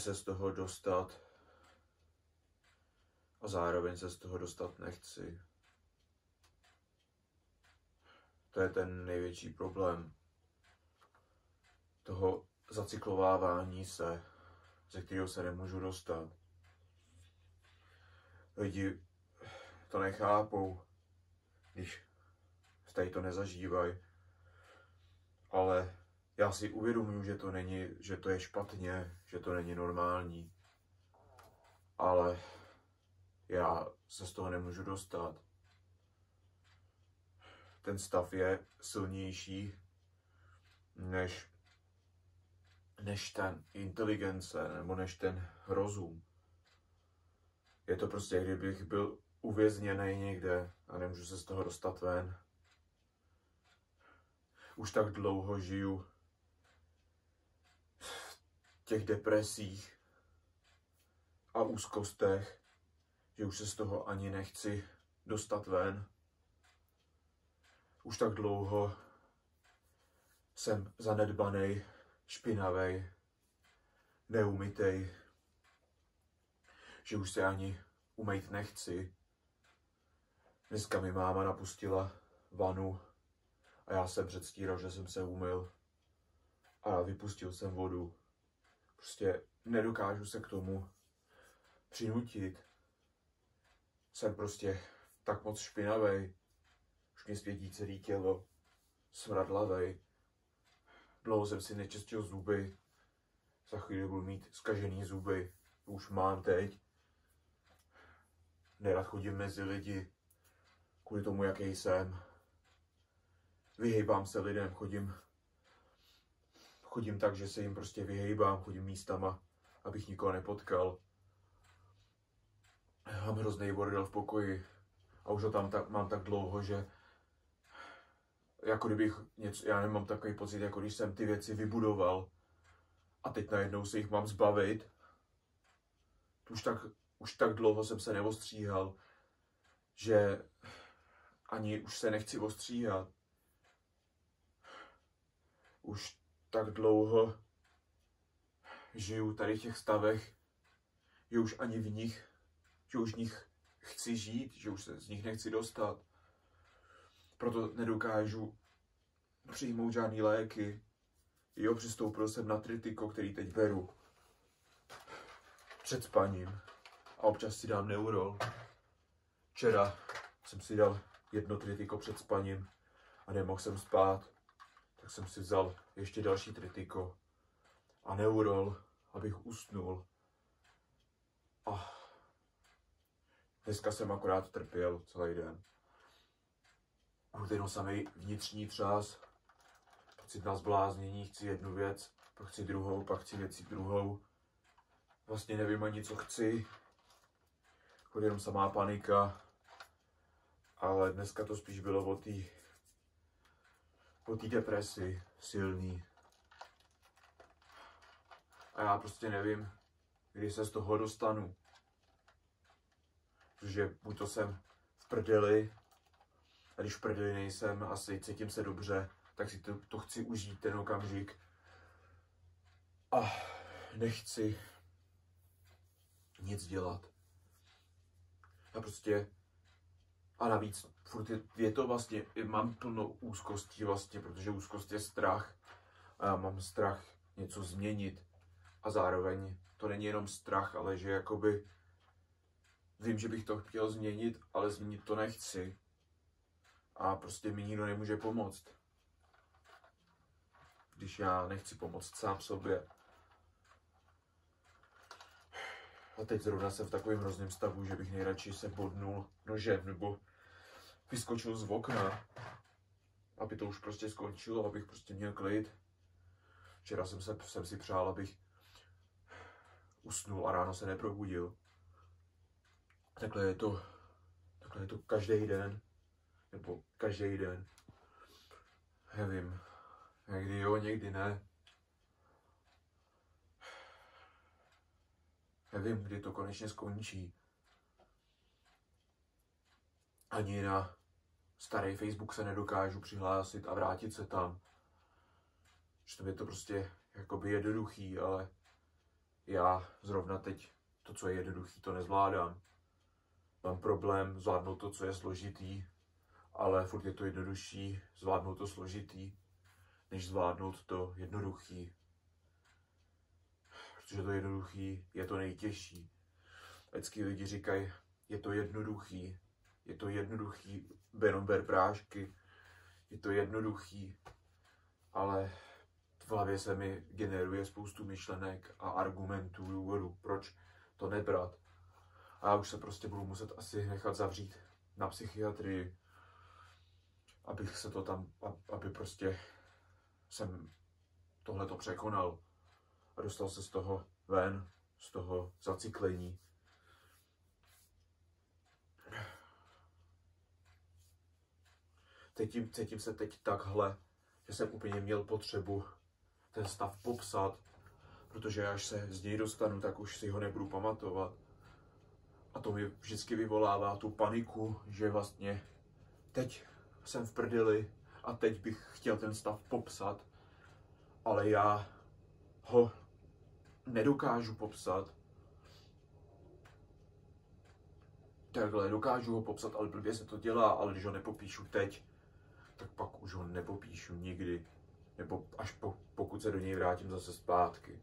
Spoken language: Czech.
se z toho dostat a zároveň se z toho dostat nechci. To je ten největší problém toho zacyklovávání se, ze kterého se nemůžu dostat. Lidi to nechápou, když tady to nezažívají, ale já si uvědomuji, že to je špatně, že to není normální, ale já se z toho nemůžu dostat. Ten stav je silnější než ten inteligence nebo než ten rozum. Je to prostě, kdybych byl uvězněný někde a nemůžu se z toho dostat ven. Už tak dlouho žiju v těch depresích a úzkostech, že už se z toho ani nechci dostat ven. Už tak dlouho jsem zanedbaný, špinavý, neumytej, že už se ani umýt nechci. Dneska mi máma napustila vanu a já jsem předstíral, že jsem se umyl a vypustil jsem vodu. Prostě nedokážu se k tomu přinutit. Jsem prostě tak moc špinavý, už mě svědí celé tělo, smradlavej. Dlouho jsem si nečistil zuby, za chvíli budu mít zkažený zuby, už mám teď. Nerad chodím mezi lidi, kvůli tomu, jaký jsem. Vyhejbám se lidem, chodím tak, že se jim prostě vyhejbám, chodím místama, abych nikoho nepotkal. Mám hrozný bordel v pokoji a už ho tam mám tak dlouho, že jako kdybych něco, já nemám takový pocit, jako když jsem ty věci vybudoval a teď najednou se jich mám zbavit. Už tak dlouho jsem se neostříhal, že ani už se nechci ostříhat. Už tak dlouho žiju tady v těch stavech, že už ani v nich chci žít, že už se z nich nechci dostat. Proto nedokážu přijmout žádný léky. Jo, přistoupil jsem na tritiko, který teď beru před spaním a občas si dám Neurol. Včera jsem si dal jedno tritiko před spaním a nemohl jsem spát, tak jsem si vzal ještě další tritiko a Neurol, abych usnul. A dneska jsem akorát trpěl celý den. Budu jenom samý vnitřní třás, pocit na zbláznění, chci jednu věc, pak chci druhou, pak chci věci druhou. Vlastně nevím ani, co chci, chodí jenom samá panika, ale dneska to spíš bylo o té depresi silný. A já prostě nevím, kdy se z toho dostanu. Protože buď to jsem v prdeli, a když v prdeli nejsem, asi cítím se dobře, tak si to chci užít ten okamžik. A nechci nic dělat. A navíc furt je to vlastně, mám plno úzkostí vlastně, protože úzkost je strach. A já mám strach něco změnit. A zároveň to není jenom strach, ale že jakoby vím, že bych to chtěl změnit, ale změnit to nechci. A prostě mi nikdo nemůže pomoct. Když já nechci pomoct sám sobě. A teď zrovna jsem v takovém hrozném stavu, že bych nejradši se bodnul nožem nebo vyskočil z okna, aby to už prostě skončilo, abych prostě měl klid. Včera jsem si přál, abych usnul a ráno se neprobudil. Takhle je to každý den. Nebo každý den. Nevím. Někdy jo, někdy ne. Nevím, kdy to konečně skončí. Ani na starý Facebook se nedokážu přihlásit a vrátit se tam. Že to je to prostě jakoby jednoduchý, ale já zrovna teď to, co je jednoduchý, to nezvládám. Mám problém zvládnout to, co je složitý, ale furt je to jednodušší zvládnout to složitý, než zvládnout to jednoduchý. Protože to jednoduchý je to nejtěžší. Vždycky lidi říkají, je to jednoduchý, jenom ber prášky, je to jednoduchý, ale v hlavě se mi generuje spoustu myšlenek a argumentů, důvodů, proč to nebrat. A já už se prostě budu muset asi nechat zavřít na psychiatrii, abych se to tam, aby prostě jsem tohleto překonal a dostal se z toho ven, z toho zacyklení. Cítím se teď takhle, že jsem úplně měl potřebu ten stav popsat, protože až se z něj dostanu, tak už si ho nebudu pamatovat. A to mi vždycky vyvolává tu paniku, že vlastně teď jsem v prdeli a teď bych chtěl ten stav popsat, ale já ho nedokážu popsat. Takhle dokážu ho popsat, ale blbě se to dělá, ale když ho nepopíšu teď, tak pak už ho nepopíšu nikdy. Nebo až pokud se do něj vrátím zase zpátky.